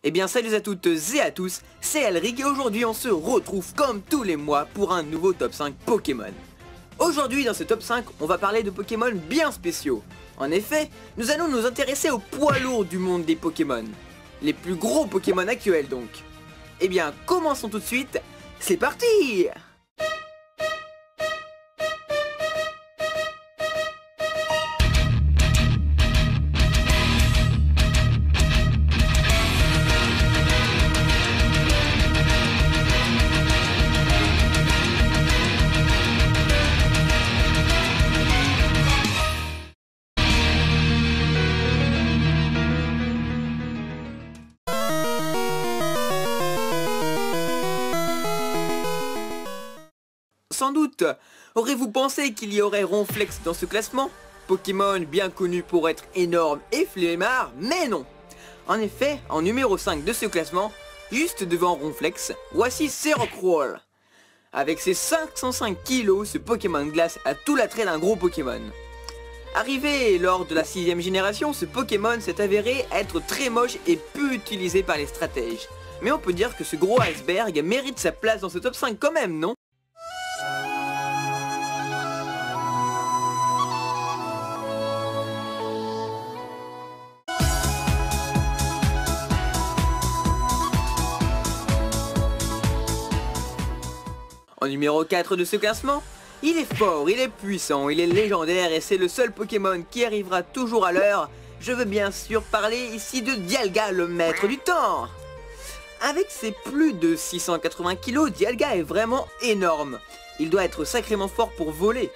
Eh bien salut à toutes et à tous, c'est Elric et aujourd'hui on se retrouve comme tous les mois pour un nouveau top 5 Pokémon. Aujourd'hui dans ce top 5, on va parler de Pokémon bien spéciaux. En effet, nous allons nous intéresser aux poids lourds du monde des Pokémon. Les plus gros Pokémon actuels donc. Eh bien commençons tout de suite, c'est parti! Sans doute, aurez-vous pensé qu'il y aurait Ronflex dans ce classement? Pokémon bien connu pour être énorme et flemmard, mais non. En effet, en numéro 5 de ce classement, juste devant Ronflex, voici Cerocroll. Avec ses 505 kg, ce Pokémon glace a tout l'attrait d'un gros Pokémon. Arrivé lors de la 6ème génération, ce Pokémon s'est avéré être très moche et peu utilisé par les stratèges. Mais on peut dire que ce gros iceberg mérite sa place dans ce top 5 quand même, non? En numéro 4 de ce classement, il est fort, il est puissant, il est légendaire et c'est le seul Pokémon qui arrivera toujours à l'heure. Je veux bien sûr parler ici de Dialga, le maître du temps. Avec ses plus de 680 kg, Dialga est vraiment énorme. Il doit être sacrément fort pour voler.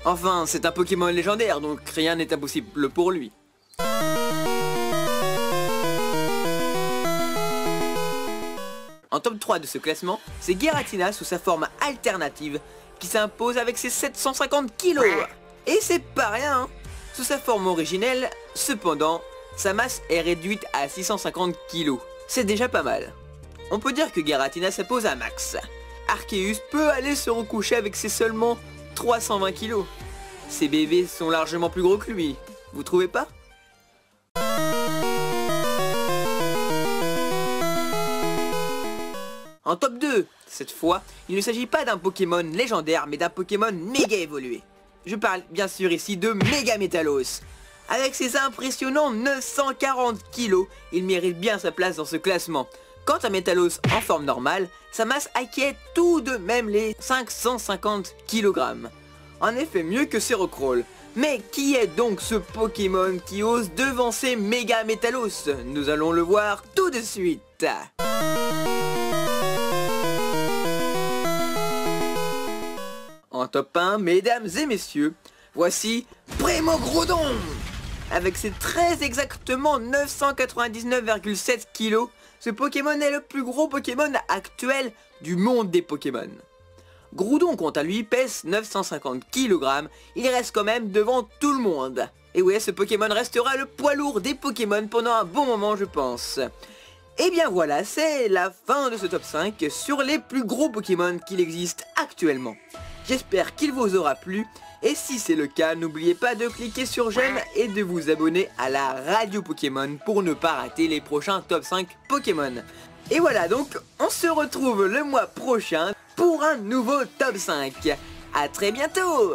Enfin, c'est un Pokémon légendaire, donc rien n'est impossible pour lui. En top 3 de ce classement, c'est Giratina sous sa forme alternative qui s'impose avec ses 750 kg. Et c'est pas rien, hein. Sous sa forme originelle, cependant, sa masse est réduite à 650 kg. C'est déjà pas mal. On peut dire que Giratina s'impose à max. Arceus peut aller se recoucher avec ses seulement 320 kg. Ses bébés sont largement plus gros que lui, vous trouvez pas? En top 2, cette fois, il ne s'agit pas d'un Pokémon légendaire, mais d'un Pokémon méga évolué. Je parle bien sûr ici de Megametalos. Avec ses impressionnants 940 kg, il mérite bien sa place dans ce classement. Quant à Metalos en forme normale, sa masse acquiert tout de même les 550 kg. En effet, mieux que Cerocroll. Mais qui est donc ce Pokémon qui ose devancer Megametalos? Nous allons le voir tout de suite. En top 1, mesdames et messieurs, voici Primogroudon. Avec ses très exactement 999,7 kg, ce Pokémon est le plus gros Pokémon actuel du monde des Pokémon. Groudon, quant à lui, pèse 950 kg, il reste quand même devant tout le monde. Et ouais, ce Pokémon restera le poids lourd des Pokémon pendant un bon moment, je pense. Et bien voilà, c'est la fin de ce top 5 sur les plus gros Pokémon qu'il existe actuellement. J'espère qu'il vous aura plu, et si c'est le cas, n'oubliez pas de cliquer sur j'aime et de vous abonner à la radio Pokémon pour ne pas rater les prochains top 5 Pokémon. Et voilà, donc on se retrouve le mois prochain pour un nouveau top 5. À très bientôt!